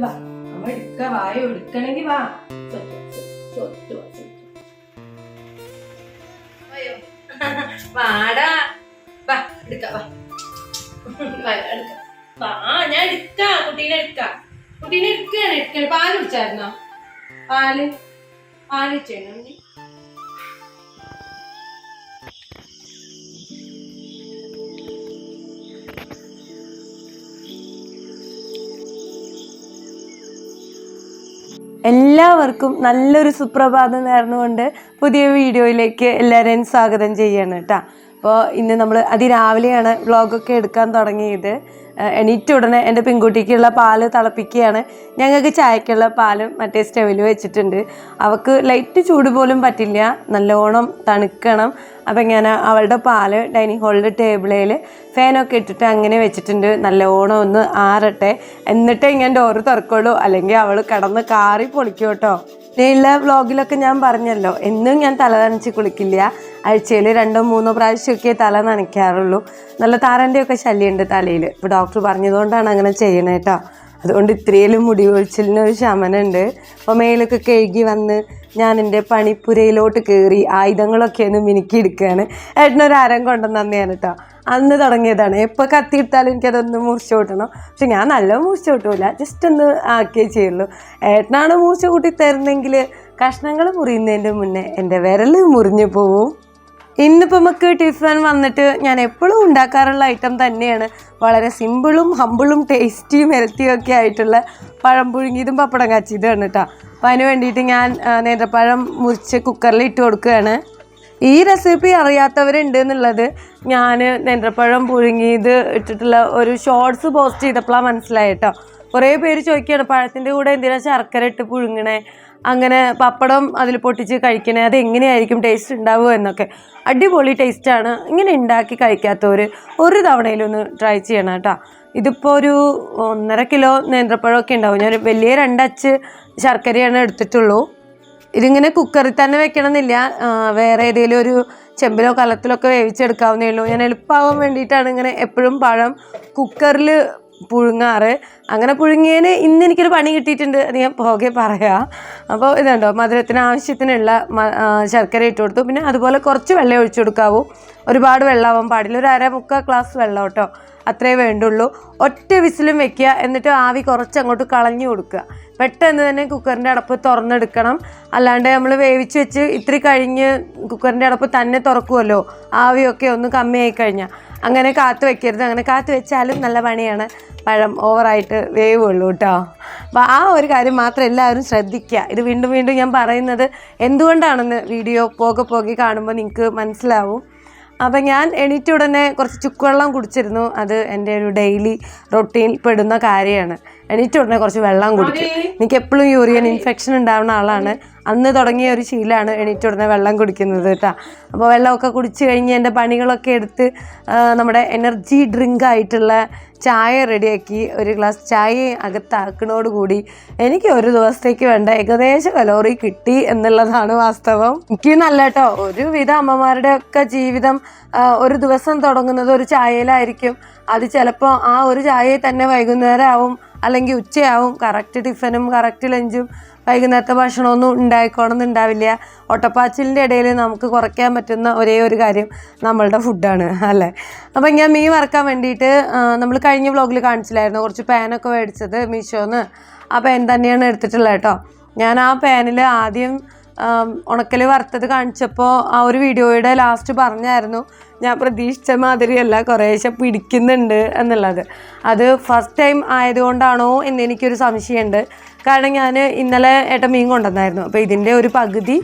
വാ അമ്മ എടുക്ക വായോ എടുക്കണെങ്കി വാ വാടാ വാ എടുക്ക വാ എടുക്ക വാ ഞാൻ എടുക്കാം കുട്ടീനെ എടുക്കാണ് പാല് കുടിച്ചായിരുന്നോ പാല് ചെയ്യണം എല്ലാവർക്കും നല്ലൊരു സുപ്രഭാതം നേർന്നുകൊണ്ട് പുതിയ വീഡിയോയിലേക്ക് എല്ലാവരെയും സ്വാഗതം ചെയ്യാണ് കേട്ടോ. അപ്പോൾ ഇന്ന് നമ്മൾ അതിരാവിലെയാണ് വ്ളോഗൊക്കെ എടുക്കാൻ തുടങ്ങിയത്. എണീറ്റ് ഉടനെ എൻ്റെ പെൺകുട്ടിക്കുള്ള പാല് തിളപ്പിക്കുകയാണ്. ഞങ്ങൾക്ക് ചായക്കുള്ള പാലും മറ്റേ സ്റ്റവിൽ വെച്ചിട്ടുണ്ട്. അവൾക്ക് ലൈറ്റ് ചൂട് പോലും പറ്റില്ല, നല്ലോണം തണുക്കണം. അപ്പം ഞാൻ അവളുടെ പാല് ഡൈനിങ് ഹാളിൽ ടേബിളിൽ ഫാനൊക്കെ ഇട്ടിട്ട് അങ്ങനെ വെച്ചിട്ടുണ്ട്. നല്ലോണം ഒന്ന് ആറട്ടെ, എന്നിട്ടേ ഞാൻ ഡോറ് തുറക്കുള്ളൂ, അല്ലെങ്കിൽ അവൾ കിടന്ന് കാറി പൊളിക്കും കേട്ടോ. ഇനിയുള്ള വ്ളോഗിലൊക്കെ ഞാൻ പറഞ്ഞല്ലോ, എന്നും ഞാൻ തല നനച്ച് കുളിക്കില്ല. ആഴ്ചയിൽ 2-3 പ്രാവശ്യമൊക്കെ തല നനയ്ക്കാറുള്ളൂ. നല്ല താരൻ്റെയൊക്കെ ശല്യമുണ്ട് തലയിൽ. ഇപ്പോൾ ഡോക്ടർ പറഞ്ഞതുകൊണ്ടാണ് അങ്ങനെ ചെയ്യണേ കേട്ടോ. അതുകൊണ്ട് ഇത്രയും മുടി കൊഴിച്ചിലിനൊരു ശമനമുണ്ട്. അപ്പോൾ മേലൊക്കെ കഴുകി വന്ന് ഞാൻ എൻ്റെ പണിപ്പുരയിലോട്ട് കയറി ആയുധങ്ങളൊക്കെ ഒന്ന് മിനുക്കിയെടുക്കുകയാണ്. ഏട്ടനൊരു അരം കൊണ്ടുവന്ന് തന്നെയാണ് കേട്ടോ. അന്ന് തുടങ്ങിയതാണ്. എപ്പോൾ കത്തിയിട്ടാലും എനിക്കതൊന്ന് മുറിച്ച് കൂട്ടണം. പക്ഷെ ഞാൻ നല്ല മുറിച്ച് കൂട്ടില്ല, ജസ്റ്റ് ഒന്ന് ആക്കിയേ ചെയ്യുള്ളൂ. ഏട്ടനാണ് മുറിച്ച് കൂട്ടി തരുന്നെങ്കിൽ കഷ്ണങ്ങൾ മുറിയുന്നതിൻ്റെ മുന്നേ എൻ്റെ വിരൽ മുറിഞ്ഞു പോവും. ഇന്നിപ്പോൾ നമുക്ക് ടിഫിൻ വന്നിട്ട് ഞാൻ എപ്പോഴും ഉണ്ടാക്കാറുള്ള ഐറ്റം തന്നെയാണ്. വളരെ സിമ്പിളും ഹമ്പിളും ടേസ്റ്റിയും ഹെൽത്തിയും ഒക്കെ ആയിട്ടുള്ള പഴം പുഴുങ്ങിയതും പപ്പടം കാച്ചിയതുമാണ് കേട്ടോ. അപ്പോൾ അതിന് വേണ്ടിയിട്ട് ഞാൻ നേന്ത്രപ്പഴം മുറിച്ച് കുക്കറിൽ ഇട്ട് കൊടുക്കുകയാണ്. ഈ റെസിപ്പി അറിയാത്തവരുണ്ട് എന്നുള്ളത് ഞാൻ നേന്ത്രപ്പഴം പുഴുങ്ങിയത് ഇട്ടിട്ടുള്ള ഒരു ഷോർട്സ് പോസ്റ്റ് ചെയ്തപ്പോഴാണ് മനസ്സിലായത് കേട്ടോ. കുറേ പേര് ചോദിക്കുകയാണ് പഴത്തിൻ്റെ കൂടെ എന്തിനാണ് ശർക്കര ഇട്ട് പുഴുങ്ങണേ, അങ്ങനെ പപ്പടം അതിൽ പൊട്ടിച്ച് കഴിക്കണേ, അത് എങ്ങനെയായിരിക്കും ടേസ്റ്റ് ഉണ്ടാവുക എന്നൊക്കെ. അടിപൊളി ടേസ്റ്റാണ്. ഇങ്ങനെ ഉണ്ടാക്കി കഴിക്കാത്തവർ ഒരു തവണയിലൊന്ന് ട്രൈ ചെയ്യണം കേട്ടോ. ഇതിപ്പോൾ ഒരു 1.5 കിലോ നേന്ത്രപ്പഴമൊക്കെ ഉണ്ടാവും. ഞാൻ വലിയ 2 അച്ച് ശർക്കരയാണ് എടുത്തിട്ടുള്ളൂ. ഇതിങ്ങനെ കുക്കറിൽ തന്നെ വെക്കണമെന്നില്ല, വേറെ ഏതെങ്കിലും ഒരു ചെമ്പിലോ കലത്തിലൊക്കെ വേവിച്ചെടുക്കാവുന്നേ ഉള്ളൂ. ഞാൻ എളുപ്പമാവാൻ വേണ്ടിയിട്ടാണ് ഇങ്ങനെ എപ്പോഴും പഴം കുക്കറിൽ പുഴുങ്ങാറ്. അങ്ങനെ പുഴുങ്ങിയതിന് ഇന്ന് എനിക്കൊരു പണി കിട്ടിയിട്ടുണ്ട്, അത് ഞാൻ പോകെ പറയാം. അപ്പോൾ ഇതുണ്ടോ, മധുരത്തിന് ആവശ്യത്തിനുള്ള ശർക്കര ഇട്ട് കൊടുത്തു. പിന്നെ അതുപോലെ കുറച്ച് വെള്ളം ഒഴിച്ചു കൊടുക്കാവൂ, ഒരുപാട് വെള്ളമാവാൻ പാടില്ല. ഒരു 1/2-3 ഗ്ലാസ് വെള്ളം കേട്ടോ, അത്രേ വേണ്ടുള്ളൂ. ഒറ്റ വിസിലും വെക്കുക, എന്നിട്ട് ആവി കുറച്ച് അങ്ങോട്ട് കളഞ്ഞു കൊടുക്കുക. പെട്ടെന്ന് തന്നെ കുക്കറിൻ്റെ അടപ്പ് തുറന്നെടുക്കണം. അല്ലാണ്ട് നമ്മൾ വേവിച്ച് വെച്ച് ഇത്തിരി കഴിഞ്ഞ് കുക്കറിൻ്റെ അടപ്പ് തന്നെ തുറക്കുമല്ലോ, ആവിയൊക്കെ ഒന്ന് കമ്മിയായി കഴിഞ്ഞാൽ. അങ്ങനെ കാത്തു വെക്കരുത്. അങ്ങനെ കാത്തു വെച്ചാലും നല്ല പണിയാണ്, പഴം ഓവറായിട്ട് വേവുള്ളൂ കേട്ടോ. അപ്പോൾ ആ ഒരു കാര്യം മാത്രം എല്ലാവരും ശ്രദ്ധിക്കുക. ഇത് വീണ്ടും വീണ്ടും ഞാൻ പറയുന്നത് എന്തുകൊണ്ടാണെന്ന് വീഡിയോ പോകെ കാണുമ്പോൾ നിങ്ങൾക്ക് മനസ്സിലാവും. അപ്പം ഞാൻ എണീറ്റ ഉടനെ കുറച്ച് ചുക്കുവെള്ളം കുടിച്ചിരുന്നു. അത് എൻ്റെ ഒരു ഡെയിലി റൊട്ടീനിൽ പെടുന്ന കാര്യമാണ്. എണീറ്റ ഉടനെ കുറച്ച് വെള്ളം കുടിക്കും. എനിക്ക് എപ്പോഴും യൂറിയൻ ഇൻഫെക്ഷൻ ഉണ്ടാവുന്ന ആളാണ്. അന്ന് തുടങ്ങിയ ഒരു ശീലമാണ് എണീറ്റ ഉടനെ വെള്ളം കുടിക്കുന്നത് കേട്ടോ. അപ്പോൾ വെള്ളമൊക്കെ കുടിച്ച് കഴിഞ്ഞ് എൻ്റെ പണികളൊക്കെ എടുത്ത് നമ്മുടെ എനർജി ഡ്രിങ്ക് ആയിട്ടുള്ള ചായ റെഡിയാക്കി. ഒരു ഗ്ലാസ് ചായ അകത്താക്കണോടുകൂടി എനിക്ക് ഒരു ദിവസത്തേക്ക് വേണ്ട ഏകദേശ കലോറി കിട്ടി എന്നുള്ളതാണ് വാസ്തവം. എനിക്ക് നല്ല കേട്ടോ, ഒരുവിധ അമ്മമാരുടെ ഒക്കെ ജീവിതം ഒരു ദിവസം തുടങ്ങുന്നത് ഒരു ചായയിലായിരിക്കും. അത് ചിലപ്പോൾ ആ ഒരു ചായയിൽ തന്നെ വൈകുന്നേരം ആവും, അല്ലെങ്കിൽ ഉച്ചയാവും. കറക്റ്റ് ടിഫിനും കറക്റ്റ് ലഞ്ചും വൈകുന്നേരത്തെ ഭക്ഷണമൊന്നും ഉണ്ടായിക്കോണമെന്നുണ്ടാവില്ല. ഒട്ടപ്പാച്ചിലിൻ്റെ ഇടയിൽ നമുക്ക് കുറയ്ക്കാൻ പറ്റുന്ന ഒരേ ഒരു കാര്യം നമ്മളുടെ ഫുഡാണ് അല്ലേ. അപ്പം ഞാൻ മീൻ വറുക്കാൻ വേണ്ടിയിട്ട് നമ്മൾ കഴിഞ്ഞ വ്ളോഗിൽ കാണിച്ചില്ലായിരുന്നു, കുറച്ച് പാനൊക്കെ മേടിച്ചത് മീഷോന്ന്. ആ പാൻ തന്നെയാണ് എടുത്തിട്ടുള്ളത് കേട്ടോ. ഞാൻ ആ പാനിൽ ആദ്യം ഉണക്കൽ വറുത്തത് കാണിച്ചപ്പോൾ ആ ഒരു വീഡിയോയുടെ ലാസ്റ്റ് പറഞ്ഞായിരുന്നു ഞാൻ പ്രതീക്ഷിച്ച മാതിരിയല്ല, കുറേശ്ശെ പിടിക്കുന്നുണ്ട് എന്നുള്ളത്. അത് ഫസ്റ്റ് ടൈം ആയതുകൊണ്ടാണോ എന്നെനിക്കൊരു സംശയമുണ്ട്. കാരണം ഞാൻ ഇന്നലെ ഏട്ടൻ മീൻ കൊണ്ടുവന്നായിരുന്നു. അപ്പോൾ ഇതിൻ്റെ ഒരു പകുതി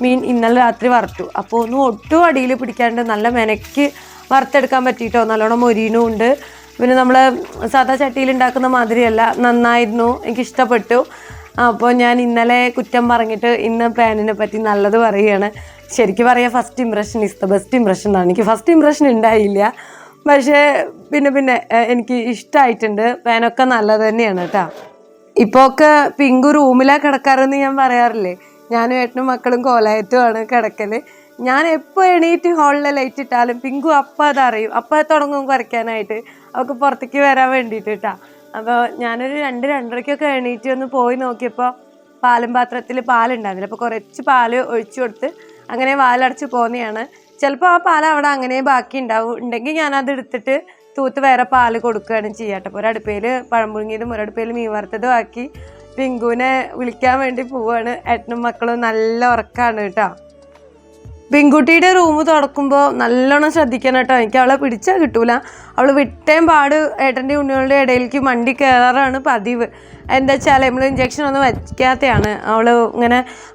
മീൻ ഇന്നലെ രാത്രി വറുത്തു. അപ്പോൾ ഒന്നും ഒട്ടും അടിയിൽ പിടിക്കാണ്ട് നല്ല മെനക്ക് വറുത്തെടുക്കാൻ പറ്റിയിട്ടോ, നല്ലോണം മൊരീനും ഉണ്ട്. പിന്നെ നമ്മൾ സാധാ ചട്ടിയിൽ ഉണ്ടാക്കുന്ന മാതിരിയല്ല, നന്നായിരുന്നു, എനിക്കിഷ്ടപ്പെട്ടു. അപ്പോൾ ഞാൻ ഇന്നലെ കുറ്റം പറഞ്ഞിട്ട് ഇന്ന് പാനിനെ പറ്റി നല്ലത് പറയുകയാണ്. ശരിക്കും പറയാം, first impression is the best impression എന്നാണ്. എനിക്ക് ഫസ്റ്റ് ഇംപ്രഷൻ ഉണ്ടായില്ല, പക്ഷേ പിന്നെ എനിക്ക് ഇഷ്ടമായിട്ടുണ്ട്. പാനൊക്കെ നല്ലത് തന്നെയാണ് കേട്ടോ. ഇപ്പോൾ ഒക്കെ പിങ്കു റൂമിലാണ് കിടക്കാറെന്ന് ഞാൻ പറയാറില്ലേ. ഞാനും ഏട്ടനും മക്കളും കോലായത്തുമാണ് കിടക്കൽ. ഞാൻ എപ്പോൾ എണീറ്റ് ഹാളിലെ ലൈറ്റ് ഇട്ടാലും പിങ്കു അപ്പം അതറിയും, അപ്പം തുടങ്ങും കുറയ്ക്കാനായിട്ട്, അവൾക്ക് പുറത്തേക്ക് വരാൻ വേണ്ടിയിട്ട് കേട്ടോ. അപ്പോൾ ഞാനൊരു 2-2:30 എണീറ്റ് ഒന്ന് പോയി നോക്കിയപ്പോൾ പാലും പാത്രത്തിൽ പാലുണ്ടായിരുന്നില്ല. അപ്പോൾ കുറച്ച് പാല് ഒഴിച്ചു കൊടുത്ത് അങ്ങനെ വാലടച്ച് പോകുന്നതാണ്. ചിലപ്പോൾ ആ പാൽ അവിടെ അങ്ങനെ ബാക്കി ഉണ്ടാവും. ഉണ്ടെങ്കിൽ ഞാനത് എടുത്തിട്ട് തൂത്ത് വേറെ പാല് കൊടുക്കുകയാണ് ചെയ്യാട്ടോ. അപ്പോൾ ഒരടുപ്പയിൽ പഴം പുഴുങ്ങിയതും ഒരടുപ്പയിൽ മീൻ വറുത്തതും ആക്കി പിങ്കുവിനെ വിളിക്കാൻ വേണ്ടി പോവാണ്. ഏട്ടനും മക്കളും നല്ല ഉറക്കമാണ് കേട്ടോ. പെൺകുട്ടിയുടെ റൂം തുറക്കുമ്പോൾ നല്ലോണം ശ്രദ്ധിക്കണം കേട്ടോ. എനിക്ക് അവളെ പിടിച്ചാൽ കിട്ടൂല. അവൾ വിട്ടേം പാട് ഏട്ടൻ്റെ ഉണ്ണികളുടെ ഇടയിലേക്ക് മണ്ടി കയറാറാണ് പതിവ്. എന്താ വെച്ചാൽ നമ്മൾ ഇഞ്ചക്ഷൻ ഒന്നും വയ്ക്കാത്തതാണ്.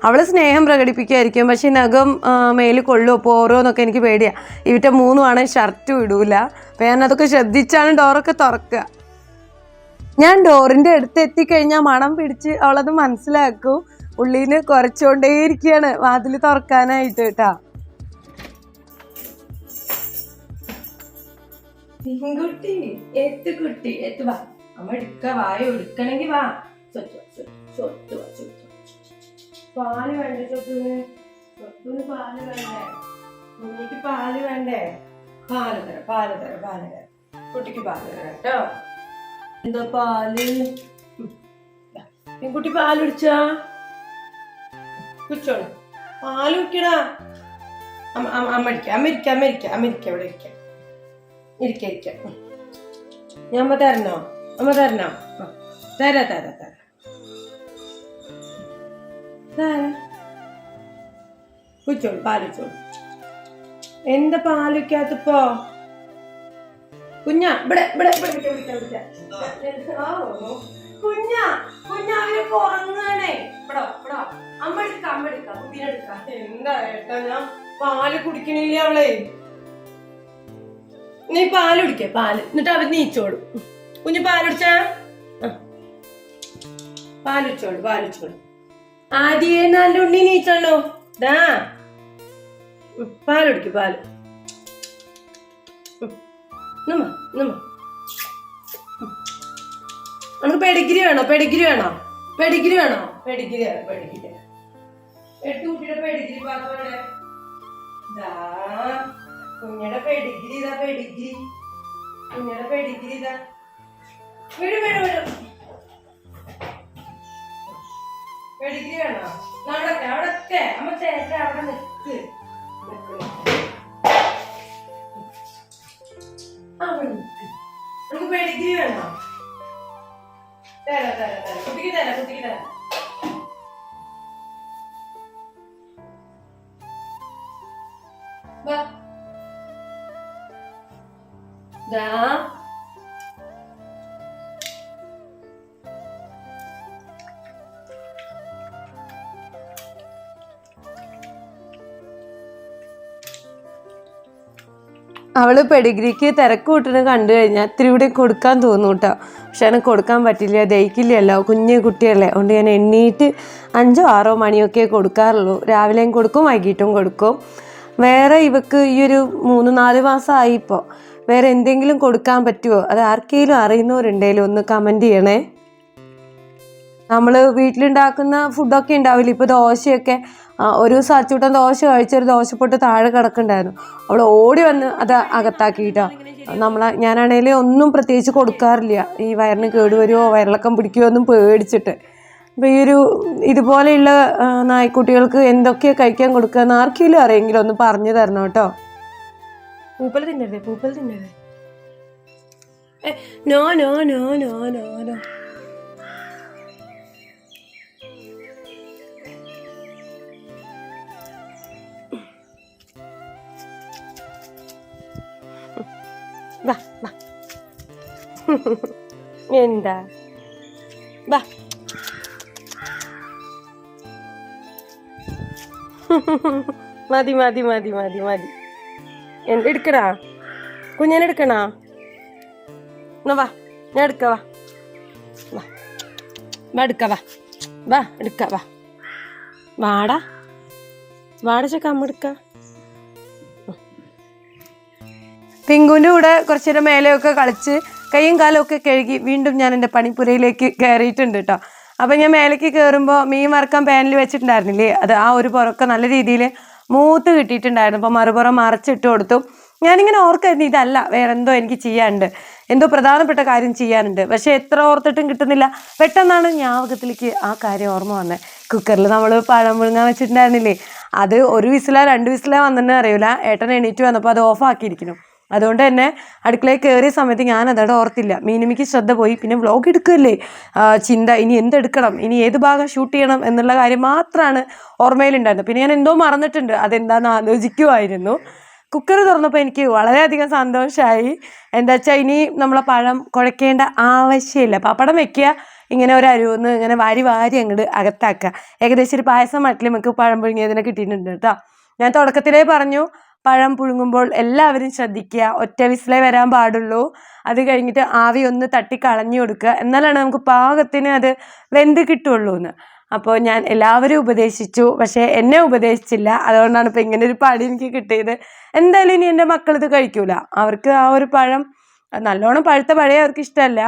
അവൾ സ്നേഹം പ്രകടിപ്പിക്കുമായിരിക്കും, പക്ഷേ നഖം മേല് കൊള്ളുമോ പോരോ എന്നൊക്കെ എനിക്ക് പേടിയാണ്. ഇവറ്റ 3 ഷർട്ടും ഇടൂല. അപ്പോൾ ഞാൻ അതൊക്കെ ശ്രദ്ധിച്ചാണ് ഡോറൊക്കെ തുറക്കുക. ഞാൻ ഡോറിൻ്റെ അടുത്ത് എത്തിക്കഴിഞ്ഞാൽ മണം പിടിച്ച് അവളത് മനസ്സിലാക്കും. ഉള്ളിന് കുറച്ചുകൊണ്ടേയിരിക്കുകയാണ് വാതിൽ തുറക്കാനായിട്ട് കേട്ടാ. കുട്ടി എത്തുകുട്ടി എത്തു വാ, അമ്മ എടുക്ക, വായോ എടുക്കണമെങ്കിൽ വാ. പാല് വേണ്ടേ ചൊത്തുന്? ചൊത്തുന് പാല് വേണ്ടേ? കുഞ്ഞിക്ക് പാല് വേണ്ടേ? പാല് തരാം. കുട്ടിക്ക് പാല് തരാം കേട്ടോ. എന്താ പാല്? കുട്ടി പാല് കുടിച്ചാ? കുടിച്ചോളൂ, പാല് കുടിക്കടാ. അമ്മ ഇവിടെ ഇരിക്കാം. ഞാൻ അമ്മ തരണോ? തരാ. കുടിച്ചോളൂ, പാല് കുടിച്ചോളൂ. എന്താ പാല് വെക്കാത്തപ്പോ? കുഞ്ഞാ ഇവിടെ കുഞ്ഞാ അവരൊക്കെ ഉറങ്ങാണേ. ഇവിടെ അമ്മ എടുക്കാം കുട്ടീനെടുക്കാം. എന്താ ഏട്ടാ, ഞാൻ പാല് കുടിക്കണില്ല അവളെ. നീ പാല് കുടിക്ക, പാല്. എന്നിട്ട് അവർ നീച്ചോളും. കുഞ്ഞ് പാല് കുടിച്ചാ? പാല് വെച്ചോളൂ. ആദ്യേ നല്ല ഉണ്ണി നീച്ചോളൂ. ദാ പാല് കുടിക്കും, പാല്. നമുക്ക് പെഡിഗ്രി വേണോ? പെഡിഗ്രി എടുത്തു കുട്ടിയുടെ പെഡിഗ്രി പാത്രമാണ്. കുഞ്ഞിയുടെ പെഡിഗ്രി ഇതാ. കുഞ്ഞിയുടെ പെഡിഗ്രി ഇതാ. വീടും പെഡിഗ്രി വേണോ? അവിടൊക്കെ അമ്മ ചേട്ട അവിടെ നിൽക്ക്. നമുക്ക് പെഡിഗ്രി വേണോ? തരാം. കുട്ടിക്ക് തരാം. വാ. ദാ അവള് പെഡിഗ്രിക്ക് തിരക്ക് കൂട്ടുന്നത് കണ്ടു കഴിഞ്ഞാൽ ഇത്തിരി കൂടി കൊടുക്കാൻ തോന്നും കേട്ടോ. പക്ഷെ എനിക്ക് കൊടുക്കാൻ പറ്റില്ല, ദഹിക്കില്ലല്ലോ, കുഞ്ഞു കുട്ടിയല്ലേ. അതുകൊണ്ട് ഞാൻ എണ്ണീറ്റ് 5-6 മണിയൊക്കെ കൊടുക്കാറുള്ളൂ. രാവിലെയും കൊടുക്കും, വൈകിട്ടും കൊടുക്കും. വേറെ ഇവക്ക് ഈ ഒരു 3-4 മാസമായി ഇപ്പോൾ. വേറെ എന്തെങ്കിലും കൊടുക്കാൻ പറ്റുമോ? അത് ആർക്കെങ്കിലും അറിയുന്നവരുണ്ടെങ്കിലും ഒന്ന് കമൻറ്റ് ചെയ്യണേ. നമ്മൾ വീട്ടിലുണ്ടാക്കുന്ന ഫുഡൊക്കെ ഉണ്ടാവില്ല. ഇപ്പോൾ ദോശയൊക്കെ ഒരു ദിവസം അച്ചൂട്ടൻ ദോശ കഴിച്ചൊരു ദോശപ്പൊട്ട് താഴെ കിടക്കുന്നുണ്ടായിരുന്നു. അവൾ ഓടി വന്ന് അത് അകത്താക്കിയിട്ടോ. ഞാനാണേലും ഒന്നും പ്രത്യേകിച്ച് കൊടുക്കാറില്ല, ഈ വയറിന് കേടുവരുമോ വയറിളക്കം പിടിക്കുമോ ഒന്നും പേടിച്ചിട്ട്. അപ്പോൾ ഇതുപോലെയുള്ള നായ്ക്കുട്ടികൾക്ക് എന്തൊക്കെയാണ് കഴിക്കാൻ കൊടുക്കുക എന്ന് ആർക്കെങ്കിലും അറിയെങ്കിലും ഒന്ന് പറഞ്ഞു തരണം കേട്ടോ. പൂപ്പൽ തിന്നരുതേ. നോ. വാ എന്താ വാ. മതി. എന്തെടുക്കടാ? കുഞ്ഞനെടുക്കണാ? എന്നാ വാ, ഞാൻ എടുക്ക. വാടാ ചക്ക, അമ്മ എടുക്ക. പിങ്കുവിൻ്റെ കൂടെ കുറച്ചു നേരം മേലെയൊക്കെ കളിച്ച് കൈയും കാലമൊക്കെ കഴുകി വീണ്ടും ഞാൻ എൻ്റെ പണിപ്പുരയിലേക്ക് കയറിയിട്ടുണ്ട് കേട്ടോ. അപ്പം ഞാൻ മേലേക്ക് കയറുമ്പോൾ മീൻ വറുക്കാൻ പാനിൽ വെച്ചിട്ടുണ്ടായിരുന്നില്ലേ, അത് ആ ഒരു പുറമൊക്കെ നല്ല രീതിയിൽ മൂത്ത് കിട്ടിയിട്ടുണ്ടായിരുന്നു. അപ്പോൾ മറുപുറം മറച്ചിട്ട് കൊടുത്തു. ഞാനിങ്ങനെ ഓർക്കായിരുന്നു ഇതല്ല വേറെ എന്തോ എനിക്ക് ചെയ്യാനുണ്ട്, എന്തോ പ്രധാനപ്പെട്ട കാര്യം ചെയ്യാനുണ്ട്. പക്ഷെ എത്ര ഓർത്തിട്ടും കിട്ടുന്നില്ല. പെട്ടെന്നാണ് ജ്ഞാപകത്തിലേക്ക് ആ കാര്യം ഓർമ്മ വന്നത്. കുക്കറിൽ നമ്മൾ പഴം പുഴുങ്ങാൻ വെച്ചിട്ടുണ്ടായിരുന്നില്ലേ, അത് 1 വിസിലോ 2 വിസിലോ വന്നിട്ട് അറിയില്ല. ഏട്ടൻ എണീറ്റ് വന്നപ്പോൾ അത് ഓഫാക്കിയിരിക്കുന്നു. അതുകൊണ്ട് തന്നെ അടുക്കളയിൽ കയറിയ സമയത്ത് ഞാൻ അതോടെ ഓർത്തില്ല. മീനുമിക്ക് ശ്രദ്ധ പോയി. പിന്നെ വ്ളോഗ് എടുക്കുകയല്ലേ, ചിന്ത ഇനി എന്തെടുക്കണം, ഇനി ഏത് ഭാഗം ഷൂട്ട് ചെയ്യണം എന്നുള്ള കാര്യം മാത്രമാണ് ഓർമ്മയിലുണ്ടായിരുന്നത്. പിന്നെ ഞാൻ എന്തോ മറന്നിട്ടുണ്ട്, അതെന്താണെന്ന് ആലോചിക്കുമായിരുന്നു. കുക്കർ തുറന്നപ്പോൾ എനിക്ക് വളരെയധികം സന്തോഷമായി. എന്താ വെച്ചാൽ ഇനി നമ്മളെ പഴം കുഴക്കേണ്ട ആവശ്യമില്ല. പപ്പടം വെക്കുക, ഇങ്ങനെ ഒരു അരുവെന്ന് ഇങ്ങനെ വാരി വാരി അങ്ങോട്ട് അകത്താക്കുക. ഏകദേശം ഒരു പായസം മട്ടിൽ നമുക്ക് പഴം പുഴുങ്ങിയതിനെ കിട്ടിയിട്ടുണ്ട് കേട്ടോ. ഞാൻ തുടക്കത്തിലേ പറഞ്ഞു, പഴം പുഴുങ്ങുമ്പോൾ എല്ലാവരും ശ്രദ്ധിക്കുക, ഒറ്റ വിസിലേ വരാൻ പാടുള്ളൂ. അത് കഴിഞ്ഞിട്ട് ആവി ഒന്ന് തട്ടി കളഞ്ഞു കൊടുക്കുക, എന്നാലാണ് നമുക്ക് പാകത്തിന് അത് വെന്ത് കിട്ടുള്ളൂ എന്ന്. അപ്പോൾ ഞാൻ എല്ലാവരും ഉപദേശിച്ചു, പക്ഷേ എന്നെ ഉപദേശിച്ചില്ല. അതുകൊണ്ടാണ് ഇപ്പോൾ ഇങ്ങനെ ഒരു പണി എനിക്ക് കിട്ടിയത്. എന്തായാലും ഇനി എൻ്റെ മക്കളിത് കഴിക്കൂല. അവർക്ക് ആ ഒരു പഴം നല്ലോണം പഴുത്ത പഴയ അവർക്ക് ഇഷ്ടമല്ല.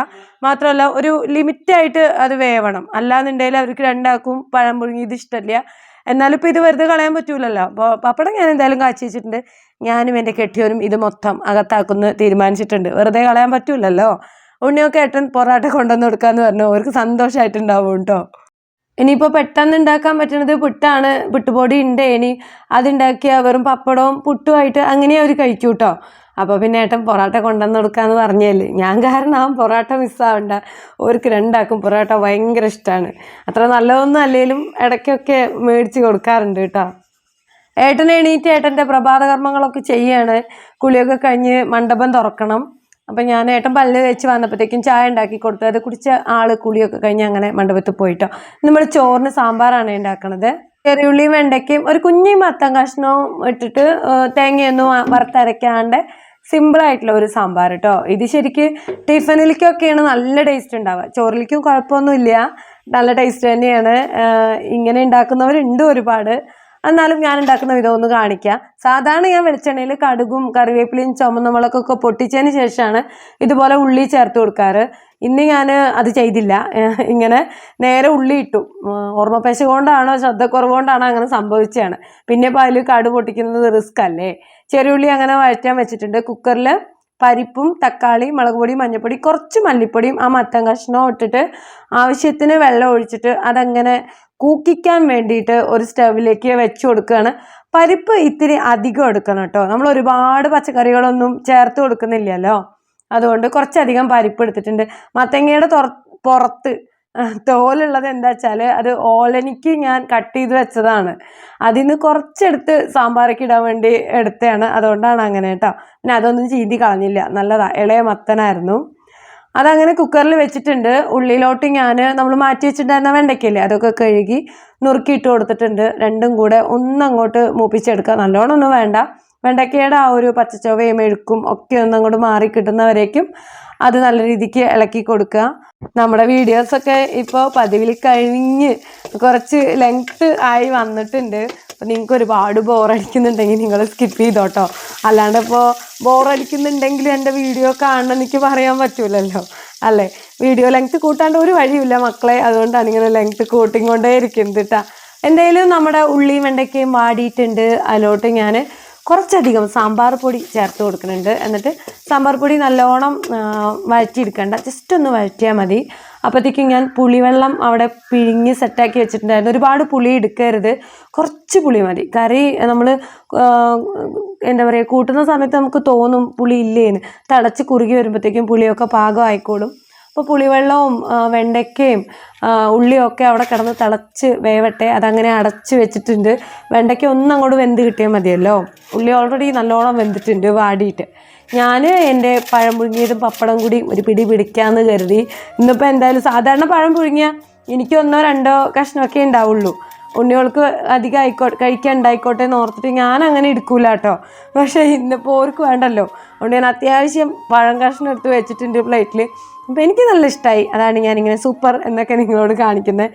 മാത്രമല്ല ഒരു ലിമിറ്റായിട്ട് അത് വേവണം, അല്ലാന്നുണ്ടെങ്കിൽ അവർക്ക് രണ്ടാക്കും പഴം പുഴുങ്ങിയത് ഇഷ്ടമല്ല. എന്നാലും ഇപ്പോൾ ഇത് വെറുതെ കളയാൻ പറ്റൂലല്ലോ. അപ്പോൾ പപ്പടം ഞാൻ എന്തായാലും കാച്ചി വെച്ചിട്ടുണ്ട്. ഞാനും എൻ്റെ കെട്ടിയവനും ഇത് മൊത്തം അകത്താക്കുമെന്ന് തീരുമാനിച്ചിട്ടുണ്ട്. വെറുതെ കളയാൻ പറ്റൂലല്ലോ. ഉണ്ണിയൊക്കെ ഏട്ടൻ പൊറാട്ട കൊണ്ടുവന്ന് കൊടുക്കാമെന്ന് പറഞ്ഞു. അവർക്ക് സന്തോഷമായിട്ടുണ്ടാവും കേട്ടോ. ഇനിയിപ്പോൾ പെട്ടെന്ന് ഉണ്ടാക്കാൻ പറ്റുന്നത് പുട്ടാണ്. പുട്ടുപൊടി ഉണ്ട്, ഇനി അതുണ്ടാക്കിയ വെറും പപ്പടവും പുട്ടുമായിട്ട് അങ്ങനെ അവർ കഴിക്കൂ കേട്ടോ. അപ്പോൾ പിന്നെ ഏട്ടൻ പൊറാട്ട കൊണ്ടുവന്ന് കൊടുക്കാമെന്ന് പറഞ്ഞല്ലേ, ഞാൻ കാരണം പൊറാട്ട മിസ്സാവണ്ട. അവർക്ക് രണ്ടാക്കും പൊറാട്ട ഭയങ്കര ഇഷ്ടമാണ്. അത്ര നല്ലതൊന്നും അല്ലെങ്കിലും ഇടയ്ക്കൊക്കെ മേടിച്ച് കൊടുക്കാറുണ്ട് കേട്ടോ. ഏട്ടൻ എണീറ്റ് ഏട്ടൻ്റെ പ്രഭാത കർമ്മങ്ങളൊക്കെ ചെയ്യാണ്. കുളിയൊക്കെ കഴിഞ്ഞ് മണ്ഡപം തുറക്കണം. അപ്പം ഞാൻ ഏട്ടൻ പല്ല് വെച്ച് വന്നപ്പോഴത്തേക്കും ചായ ഉണ്ടാക്കി കൊടുത്തു. അത് കുടിച്ച ആള് കുളിയൊക്കെ കഴിഞ്ഞ് അങ്ങനെ മണ്ഡപത്തിൽ പോയിട്ടോ. നമ്മൾ ചോറിന് സാമ്പാറാണ് ഉണ്ടാക്കണത്. ചെറിയുള്ളിയും വെണ്ടയ്ക്കയും ഒരു കുഞ്ഞി മത്തൻ കഷ്ണവും ഇട്ടിട്ട് തേങ്ങയൊന്നും വറുത്തരയ്ക്കാണ്ട് സിമ്പിളായിട്ടുള്ള ഒരു സാമ്പാർ കേട്ടോ. ഇത് ശരിക്ക് ടിഫനിലേക്കൊക്കെയാണ് നല്ല ടേസ്റ്റ് ഉണ്ടാവുക. ചോറിലേക്കും കുഴപ്പമൊന്നുമില്ല, നല്ല ടേസ്റ്റ് തന്നെയാണ്. ഇങ്ങനെ ഉണ്ടാക്കുന്നവരുണ്ട് ഒരുപാട്. എന്നാലും ഞാൻ ഉണ്ടാക്കുന്ന വിധം ഒന്ന് കാണിക്കാം. സാധാരണ ഞാൻ വെളിച്ചെണ്ണയിൽ കടുകും കറിവേപ്പിലയും ചുമന്ന മുളകൊക്കെ പൊട്ടിച്ചതിന് ശേഷമാണ് ഇതുപോലെ ഉള്ളി ചേർത്ത് കൊടുക്കാറ്. ഇന്ന് ഞാൻ അത് ചെയ്തില്ല, ഇങ്ങനെ നേരെ ഉള്ളി ഇട്ടു. ഓർമ്മപ്പശ കൊണ്ടാണോ ശ്രദ്ധക്കുറവ് കൊണ്ടാണോ അങ്ങനെ സംഭവിച്ചതാണ്. പിന്നെ ഇപ്പോൾ അതിൽ കടു പൊട്ടിക്കുന്നത് റിസ്ക് അല്ലേ. ചെറിയുള്ളി അങ്ങനെ വഴറ്റാൻ വെച്ചിട്ടുണ്ട്. കുക്കറിൽ പരിപ്പും തക്കാളി മുളക് പൊടി മഞ്ഞൾപ്പൊടി കുറച്ച് മല്ലിപ്പൊടിയും ആ മത്തൻ കഷ്ണവും ഇട്ടിട്ട് ആവശ്യത്തിന് വെള്ളം ഒഴിച്ചിട്ട് അതങ്ങനെ കൂക്കിക്കാൻ വേണ്ടിയിട്ട് ഒരു സ്റ്റവിലേക്ക് വെച്ച് കൊടുക്കുകയാണ്. പരിപ്പ് ഇത്തിരി അധികം എടുക്കണം കേട്ടോ. നമ്മൾ ഒരുപാട് പച്ചക്കറികളൊന്നും ചേർത്ത് കൊടുക്കുന്നില്ലല്ലോ, അതുകൊണ്ട് കുറച്ചധികം പരിപ്പ് എടുത്തിട്ടുണ്ട്. മത്തങ്ങയുടെ പുറത്ത് തോലുള്ളത് എന്താ വെച്ചാൽ അത് ഓലനിക്ക് ഞാൻ കട്ട് ചെയ്ത് വെച്ചതാണ്. അതിന് കുറച്ചെടുത്ത് സാമ്പാറൊക്കെ ഇടാൻ വേണ്ടി എടുത്തതാണ്, അതുകൊണ്ടാണ് അങ്ങനെ കേട്ടോ. പിന്നെ അതൊന്നും ചീന്തി കളഞ്ഞില്ല, നല്ലതാ, ഇളയ മത്തനായിരുന്നു. അതങ്ങനെ കുക്കറിൽ വെച്ചിട്ടുണ്ട്. ഉള്ളിലോട്ട് ഞാൻ നമ്മൾ മാറ്റി വെച്ചിട്ടുണ്ടായിരുന്ന വെണ്ടയ്ക്കല്ലേ അതൊക്കെ കഴുകി നുറുക്കിയിട്ട് കൊടുത്തിട്ടുണ്ട്. രണ്ടും കൂടെ ഒന്നങ്ങോട്ട് മൂപ്പിച്ചെടുക്കുക, നല്ലോണം ഒന്നും വേണ്ട. വെണ്ടയ്ക്കയുടെ ആ ഒരു പച്ചച്ചൊവയും മെഴുക്കും ഒക്കെ ഒന്നങ്ങോട്ട് മാറി കിട്ടുന്നവരേക്കും അത് നല്ല രീതിക്ക് ഇളക്കി കൊടുക്കുക. നമ്മുടെ വീഡിയോസൊക്കെ ഇപ്പോൾ പതിവിൽ കഴിഞ്ഞ് കുറച്ച് ലെങ്ത്ത് ആയി വന്നിട്ടുണ്ട്. അപ്പോൾ നിങ്ങൾക്ക് ഒരുപാട് ബോറടിക്കുന്നുണ്ടെങ്കിൽ നിങ്ങൾ സ്കിപ്പ് ചെയ്തോട്ടോ. അല്ലാണ്ട് ഇപ്പോൾ ബോറടിക്കുന്നുണ്ടെങ്കിൽ എൻ്റെ വീഡിയോ കാണണം എനിക്ക് പറയാൻ പറ്റൂലല്ലോ അല്ലേ. വീഡിയോ ലെങ്ത്ത് കൂട്ടാണ്ട് ഒരു വഴിയില്ല മക്കളെ, അതുകൊണ്ടാണ് ഇങ്ങനെ ലെങ്ത്ത് കൂട്ടിക്കൊണ്ടേ ഇരിക്കുന്നത് കേട്ടോ. എന്തായാലും നമ്മുടെ ഉള്ളിയും വെണ്ടയ്ക്കയും വാടിയിട്ടുണ്ട്. അതിലോട്ട് ഞാൻ കുറച്ചധികം സാമ്പാർ പൊടി ചേർത്ത് കൊടുക്കുന്നുണ്ട്. എന്നിട്ട് സാമ്പാർ പൊടി നല്ലോണം വഴറ്റിയെടുക്കണ്ട, ജസ്റ്റ് ഒന്ന് വഴറ്റിയാൽ മതി. അപ്പോഴത്തേക്കും ഞാൻ പുളിവെള്ളം അവിടെ പിഴിഞ്ഞ് സെറ്റാക്കി വെച്ചിട്ടുണ്ടായിരുന്നു. ഒരുപാട് പുളി എടുക്കരുത്, കുറച്ച് പുളി മതി. കറി നമ്മൾ എന്താ പറയുക കൂട്ടുന്ന സമയത്ത് നമുക്ക് തോന്നും പുളി ഇല്ലേന്ന്, തിളച്ച് കുറുകി വരുമ്പോഴത്തേക്കും പുളിയൊക്കെ പാകം ആയിക്കോളും. അപ്പോൾ പുളിവെള്ളവും വെണ്ടയ്ക്കയും ഉള്ളിയും ഒക്കെ അവിടെ കിടന്ന് തിളച്ച് വേവട്ടെ. അതങ്ങനെ അടച്ച് വെച്ചിട്ടുണ്ട്. വെണ്ടയ്ക്ക ഒന്നങ്ങോട്ട് വെന്ത് കിട്ടിയാൽ മതിയല്ലോ. ഉള്ളി ഓൾറെഡി നല്ലോണം വെന്തിട്ടുണ്ട് വാടിയിട്ട്. ഞാൻ എൻ്റെ പഴം പുഴുങ്ങിയതും പപ്പടം കൂടി ഒരു പിടി പിടിക്കാമെന്ന് കരുതി. ഇന്നിപ്പോൾ എന്തായാലും സാധാരണ പഴം പുഴുങ്ങിയാൽ എനിക്ക് 1-2 കഷ്ണമൊക്കെ ഉണ്ടാവുള്ളൂ. ഉണ്ണികൾക്ക് അധികം കഴിക്കാൻ ഉണ്ടായിക്കോട്ടെ എന്ന് ഓർത്തിട്ട് ഞാൻ അങ്ങനെ എടുക്കൂല കേട്ടോ. പക്ഷേ ഇന്നിപ്പോൾ ഓർക്ക് വേണ്ടല്ലോ, അതുകൊണ്ട് ഞാൻ അത്യാവശ്യം പഴം കഷ്ണം എടുത്ത് വെച്ചിട്ടുണ്ട് പ്ലേറ്റിൽ. അപ്പോൾ എനിക്ക് നല്ല ഇഷ്ടമായി. അതാണ് ഞാനിങ്ങനെ സൂപ്പർ എന്നൊക്കെ നിങ്ങളോട് കാണിക്കുന്നത്.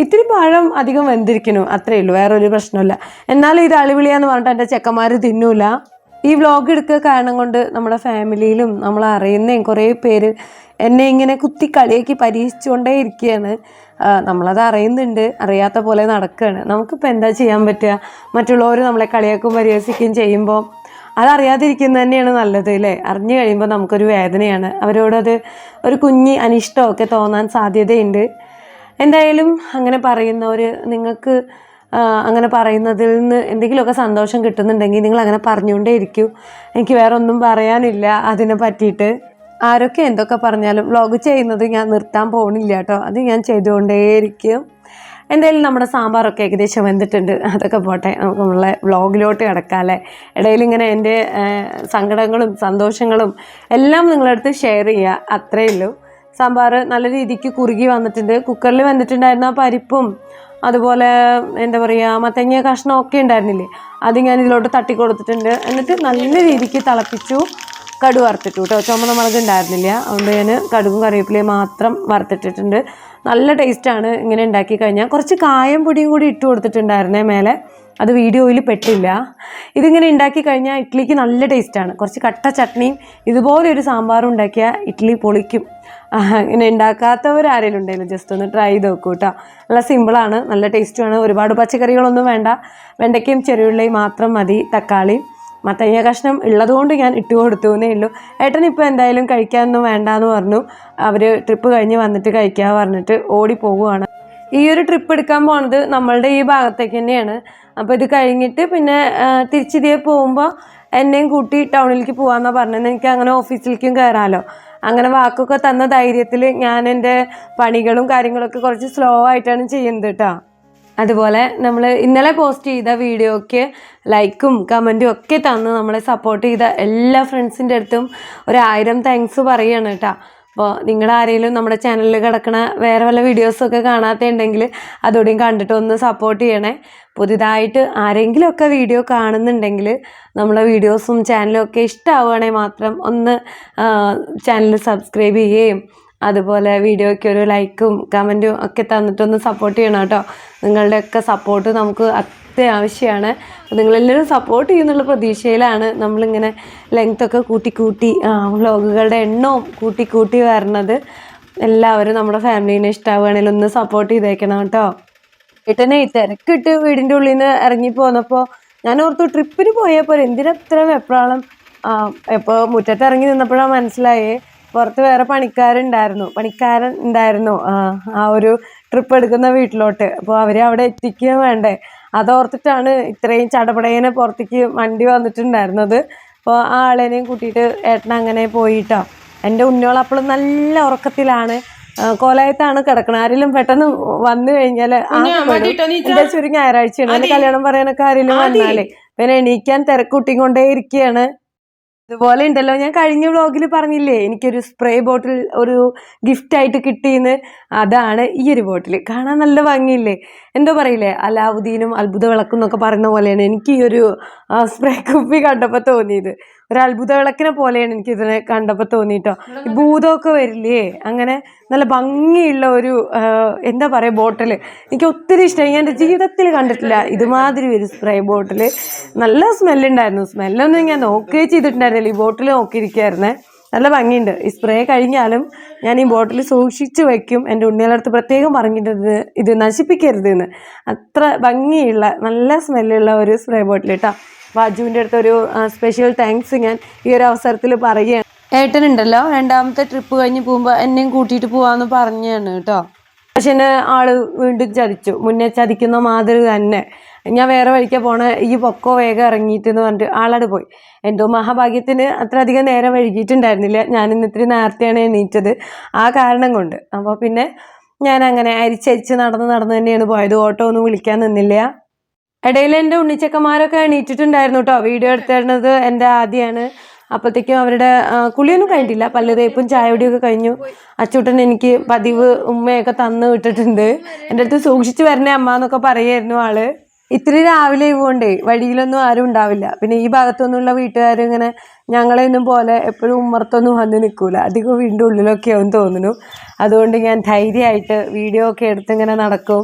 ഇത്തിരി പഴം അധികം വെന്തിരിക്കുന്നു, അത്രയേ ഉള്ളൂ, വേറെ ഒരു പ്രശ്നമില്ല. എന്നാലും ഇത് അളിവിളിയാന്ന് പറഞ്ഞിട്ട് എൻ്റെ ചെക്കന്മാർ തിന്നൂല. ഈ വ്ളോഗ് എടുക്കുക കാരണം കൊണ്ട് നമ്മുടെ ഫാമിലിയിലും നമ്മൾ അറിയുന്ന കുറേ പേര് എന്നെ ഇങ്ങനെ കുത്തി കളിയാക്കി പരീക്ഷിച്ചുകൊണ്ടേ ഇരിക്കുകയാണ്. നമ്മളത് അറിയുന്നുണ്ട്, അറിയാത്ത പോലെ നടക്കുകയാണ്. നമുക്കിപ്പോൾ എന്താ ചെയ്യാൻ പറ്റുക? മറ്റുള്ളവർ നമ്മളെ കളിയാക്കും പരിഹസിക്കുകയും ചെയ്യുമ്പോൾ അതറിയാതിരിക്കുന്നത് തന്നെയാണ് നല്ലത് അല്ലേ. അറിഞ്ഞു കഴിയുമ്പോൾ നമുക്കൊരു വേദനയാണ്. അവരോടത് ഒരു കുഞ്ഞ് അനിഷ്ടമൊക്കെ തോന്നാൻ സാധ്യതയുണ്ട്. എന്തായാലും അങ്ങനെ പറയുന്നവർ, നിങ്ങൾക്ക് അങ്ങനെ പറയുന്നതിൽ നിന്ന് എന്തെങ്കിലുമൊക്കെ സന്തോഷം കിട്ടുന്നുണ്ടെങ്കിൽ നിങ്ങൾ അങ്ങനെ പറഞ്ഞുകൊണ്ടേ ഇരിക്കൂ. എനിക്ക് വേറെ ഒന്നും പറയാനില്ല അതിനെ പറ്റിയിട്ട്. ആരൊക്കെ എന്തൊക്കെ പറഞ്ഞാലും വ്ളോഗ് ചെയ്യുന്നത് ഞാൻ നിർത്താൻ പോകുന്നില്ല കേട്ടോ. അത് ഞാൻ ചെയ്തുകൊണ്ടേയിരിക്കും. എന്തായാലും നമ്മുടെ സാമ്പാറൊക്കെ ഏകദേശം വെന്തിട്ടുണ്ട്. അതൊക്കെ പോട്ടെ, നമുക്ക് നമ്മളെ വ്ളോഗിലോട്ട് കിടക്കാം അല്ലേ. ഇടയിൽ ഇങ്ങനെ എൻ്റെ സങ്കടങ്ങളും സന്തോഷങ്ങളും എല്ലാം നിങ്ങളടുത്ത് ഷെയർ ചെയ്യുക, അത്രയേ ഉള്ളൂ. സാമ്പാർ നല്ല രീതിക്ക് കുറുകി വന്നിട്ടുണ്ട്. കുക്കറിൽ വെന്തിട്ടുണ്ടായിരുന്ന പരിപ്പും അതുപോലെ എന്താ പറയുക മത്തങ്ങ കഷ്ണമൊക്കെ ഉണ്ടായിരുന്നില്ലേ, അത് ഞാൻ ഇതിലോട്ട് തട്ടി കൊടുത്തിട്ടുണ്ട്. എന്നിട്ട് നല്ല രീതിക്ക് തിളപ്പിച്ചു. കടുക് വറുത്തിട്ടു കേട്ടോ. ചുമന്ന മുളക് ഉണ്ടായിരുന്നില്ല, അതുകൊണ്ട് ഞാൻ കടുകും കറിവേപ്പിലയും മാത്രം വറുത്തിട്ടിട്ടുണ്ട്. നല്ല ടേസ്റ്റാണ് ഇങ്ങനെ ഉണ്ടാക്കി കഴിഞ്ഞാൽ. കുറച്ച് കായം പൊടിയും കൂടി ഇട്ട് കൊടുത്തിട്ടുണ്ടായിരുന്നേ മേലെ, അത് വീഡിയോയിൽ പെട്ടില്ല. ഇതിങ്ങനെ ഉണ്ടാക്കി കഴിഞ്ഞാൽ ഇഡ്ഡലിക്ക് നല്ല ടേസ്റ്റാണ്. കുറച്ച് കട്ട ചട്നിയും ഇതുപോലെ ഒരു സാമ്പാറും ഉണ്ടാക്കിയാൽ ഇഡ്ഡലി പൊളിക്കും. ഇങ്ങനെ ഉണ്ടാക്കാത്തവരാരെങ്കിലും ഉണ്ടെങ്കിലും ജസ്റ്റ് ഒന്ന് ട്രൈ ചെയ്ത് നോക്കൂ കേട്ടോ. നല്ല സിമ്പിളാണ്, നല്ല ടേസ്റ്റുമാണ്. ഒരുപാട് പച്ചക്കറികളൊന്നും വേണ്ട, വെണ്ടയ്ക്കയും ചെറിയുള്ളിയും മാത്രം മതി, തക്കാളി മത്തങ്ങ കഷ്ണം ഉള്ളതുകൊണ്ട് ഞാൻ ഇട്ട് കൊടുത്തു എന്നേ ഉള്ളൂ. ഏട്ടനിപ്പോൾ എന്തായാലും കഴിക്കാനൊന്നും വേണ്ടാന്ന് പറഞ്ഞു. അവർ ട്രിപ്പ് കഴിഞ്ഞ് വന്നിട്ട് കഴിക്കാൻ പറഞ്ഞിട്ട് ഓടിപ്പോകുവാണ്. ഈ ഒരു ട്രിപ്പ് എടുക്കാൻ പോകുന്നത് നമ്മളുടെ ഈ ഭാഗത്തേക്ക് തന്നെയാണ്. അപ്പോൾ ഇത് കഴിഞ്ഞിട്ട് പിന്നെ തിരിച്ചിതിയെ പോകുമ്പോൾ എന്നെയും കൂട്ടി ടൗണിലേക്ക് പോകാമെന്നാണ് പറഞ്ഞത്. എനിക്ക് അങ്ങനെ ഓഫീസിലേക്കും കയറാമല്ലോ. അങ്ങനെ വാക്കൊക്കെ തന്ന ധൈര്യത്തിൽ ഞാൻ എൻ്റെ പണികളും കാര്യങ്ങളൊക്കെ കുറച്ച് സ്ലോ ആയിട്ടാണ് ചെയ്യുന്നത് കേട്ടോ. അതുപോലെ നമ്മൾ ഇന്നലെ പോസ്റ്റ് ചെയ്ത വീഡിയോയ്ക്ക് ലൈക്കും കമൻറ്റും ഒക്കെ തന്ന് നമ്മളെ സപ്പോർട്ട് ചെയ്ത എല്ലാ ഫ്രണ്ട്സിൻ്റെ അടുത്തും 1000 താങ്ക്സ് പറയുകയാണ് കേട്ടോ. അപ്പോൾ നിങ്ങളാരെങ്കിലും നമ്മുടെ ചാനലിൽ കിടക്കണ വേറെ വല്ല വീഡിയോസൊക്കെ കാണാത്തുണ്ടെങ്കിൽ അതോടെയും കണ്ടിട്ട് ഒന്ന് സപ്പോർട്ട് ചെയ്യണേ. പുതിയതായിട്ട് ആരെങ്കിലുമൊക്കെ വീഡിയോ കാണുന്നുണ്ടെങ്കിൽ നമ്മളെ വീഡിയോസും ചാനലും ഒക്കെ ഇഷ്ടമാവുകയാണെങ്കിൽ മാത്രം ഒന്ന് ചാനൽ സബ്സ്ക്രൈബ് ചെയ്യുകയും അതുപോലെ വീഡിയോയ്ക്ക് ഒരു ലൈക്കും കമൻറ്റും ഒക്കെ തന്നിട്ടൊന്ന് സപ്പോർട്ട് ചെയ്യണം കേട്ടോ. നിങ്ങളുടെയൊക്കെ സപ്പോർട്ട് നമുക്ക് അത്യാവശ്യമാണ്. നിങ്ങളെല്ലാവരും സപ്പോർട്ട് ചെയ്യുന്നുള്ള പ്രതീക്ഷയിലാണ് നമ്മളിങ്ങനെ ലെങ്ത്തൊക്കെ കൂട്ടി വ്ളോഗുകളുടെ എണ്ണവും കൂട്ടി വരണത്. എല്ലാവരും നമ്മുടെ ഫാമിലീനെ ഇഷ്ടമാവുകയാണെങ്കിൽ ഒന്ന് സപ്പോർട്ട് ചെയ്തേക്കണം കേട്ടോ. ഏട്ടനെ തിരക്കിട്ട് വീടിൻ്റെ ഉള്ളിൽ നിന്ന് ഇറങ്ങി പോന്നപ്പോൾ ഞാൻ ഓർത്തു ട്രിപ്പിന് പോയപ്പോൾ എന്തിനത്ര വെപ്രാളം. ഇപ്പോൾ മുറ്റത്ത് ഇറങ്ങി നിന്നപ്പോഴാണ് മനസ്സിലായേ പുറത്ത് വേറെ പണിക്കാരൻ ഉണ്ടായിരുന്നു ആ ഒരു ട്രിപ്പ് എടുക്കുന്ന വീട്ടിലോട്ട്. അപ്പോൾ അവരെ അവിടെ എത്തിക്കുകയും വേണ്ടേ, അതോർത്തിട്ടാണ് ഇത്രയും ചടപടേനെ പുറത്തേക്ക് വണ്ടി വന്നിട്ടുണ്ടായിരുന്നത്. അപ്പോൾ ആ ആളേനെയും കൂട്ടിയിട്ട് ഏട്ടൻ അങ്ങനെ പോയിട്ടോ. എൻ്റെ ഉന്നോളം അപ്പോഴും നല്ല ഉറക്കത്തിലാണ്, കോലായത്താണ് കിടക്കണം. ആരെങ്കിലും പെട്ടെന്ന് വന്നു കഴിഞ്ഞാൽ ഒരു ഞായറാഴ്ചയാണ് എൻ്റെ കല്യാണം പറയാനൊക്കെ ആരെങ്കിലും വന്നാലേ പിന്നെ എണീക്കാൻ തിരക്കൂട്ടിക്കൊണ്ടേ ഇരിക്കുകയാണ്. ഇതുപോലെ ഉണ്ടല്ലോ, ഞാൻ കഴിഞ്ഞ വ്ളോഗിൽ പറഞ്ഞില്ലേ എനിക്കൊരു സ്പ്രേ ബോട്ടിൽ ഒരു ഗിഫ്റ്റായിട്ട് കിട്ടിയെന്ന്. അതാണ് ഈ ഒരു ബോട്ടിൽ. കാണാൻ നല്ല ഭംഗിയില്ലേ, എന്തോ പറയില്ലേ അലാവുദ്ദീനും അത്ഭുത വിളക്കും എന്നൊക്കെ പറയുന്ന പോലെയാണ് എനിക്ക് ഈ ഒരു സ്പ്രേ കുപ്പി കണ്ടപ്പോൾ തോന്നിയത്. ഒരു അത്ഭുത വിളക്കിനെ പോലെയാണ് എനിക്കിതിനെ കണ്ടപ്പോൾ തോന്നിയിട്ടോ. ഈ ഭൂതമൊക്കെ വരില്ലേ, അങ്ങനെ നല്ല ഭംഗിയുള്ള ഒരു എന്താ പറയുക ബോട്ടിൽ. എനിക്ക് ഒത്തിരി ഇഷ്ടമായി. ഞാൻ എൻ്റെ ജീവിതത്തിൽ കണ്ടിട്ടില്ല ഇതുമാതിരി ഒരു സ്പ്രേ ബോട്ടിൽ. നല്ല സ്മെല്ലുണ്ടായിരുന്നു. സ്മെല്ലൊന്നും ഞാൻ നോക്കുകയും ചെയ്തിട്ടുണ്ടായിരുന്നില്ല, ഈ ബോട്ടിൽ നോക്കിയിരിക്കുകയായിരുന്നേ. നല്ല ഭംഗിയുണ്ട്. ഈ സ്പ്രേ കഴിഞ്ഞാലും ഞാൻ ഈ ബോട്ടിൽ സൂക്ഷിച്ച് വയ്ക്കും. എൻ്റെ ഉണ്ണികളടുത്ത് പ്രത്യേകം പറഞ്ഞിട്ടുണ്ട് ഇത് നശിപ്പിക്കരുത് എന്ന്. അത്ര ഭംഗിയുള്ള നല്ല സ്മെല്ലുള്ള ഒരു സ്പ്രേ ബോട്ടിൽ കേട്ടോ. വാജുവിൻ്റെ അടുത്തൊരു സ്പെഷ്യൽ താങ്ക്സ് ഞാൻ ഈ ഒരു അവസരത്തിൽ പറയുകയാണ്. ഏട്ടനുണ്ടല്ലോ രണ്ടാമത്തെ ട്രിപ്പ് കഴിഞ്ഞ് പോകുമ്പോൾ എന്നെയും കൂട്ടിയിട്ട് പോകാമെന്ന് പറഞ്ഞാണ് കേട്ടോ. പക്ഷെ എന്നെ ആൾ വീണ്ടും ചതിച്ചു, മുന്നേ ചതിക്കുന്ന മാതിരി തന്നെ. ഞാൻ വേറെ വഴിക്കാൻ പോണേ, ഈ പൊക്കോ വേഗം ഇറങ്ങിയിട്ടെന്ന് പറഞ്ഞിട്ട് ആളോട് പോയി. എന്തോ മഹാഭാഗ്യത്തിന് അത്ര അധികം നേരം വൈകിട്ടുണ്ടായിരുന്നില്ല. ഞാനിന്ന് ഇത്തിരി നേരത്തെയാണ് എണീറ്റത് ആ കാരണം കൊണ്ട്. അപ്പോൾ പിന്നെ ഞാൻ അങ്ങനെ അരിച്ചരിച്ച് നടന്ന് തന്നെയാണ് പോയത്. ഓട്ടോ ഒന്നും വിളിക്കാൻ നിന്നില്ല. ഇടയിൽ എൻ്റെ ഉണ്ണിച്ചക്കന്മാരൊക്കെ എണീറ്റിട്ടുണ്ടായിരുന്നു കേട്ടോ. വീഡിയോ എടുത്തിരുന്നത് എൻ്റെ ആദ്യമാണ്. അപ്പോഴത്തേക്കും അവരുടെ കുളിയൊന്നും കഴിഞ്ഞിട്ടില്ല, പല്ല് തേപ്പും ചായപൊടിയൊക്കെ കഴിഞ്ഞു. അച്ചൂട്ടൻ എനിക്ക് പതിവ് ഉമ്മയൊക്കെ തന്ന് വിട്ടിട്ടുണ്ട്. എൻ്റെ അടുത്ത് സൂക്ഷിച്ച് വരണേ അമ്മ എന്നൊക്കെ പറയായിരുന്നു ആള്. ഇത്തിരി രാവിലെ പോകണ്ടേ, വഴിയിലൊന്നും ആരും ഉണ്ടാവില്ല. പിന്നെ ഈ ഭാഗത്തൊന്നുമുള്ള വീട്ടുകാരിങ്ങനെ ഞങ്ങളെയൊന്നും പോലെ എപ്പോഴും ഉമ്മർത്തൊന്നും വന്ന് നിൽക്കൂല, അധികം വീടിൻ്റെ ഉള്ളിലൊക്കെ ആവും തോന്നുന്നു. അതുകൊണ്ട് ഞാൻ ധൈര്യമായിട്ട് വീഡിയോ ഒക്കെ എടുത്തിങ്ങനെ നടക്കും,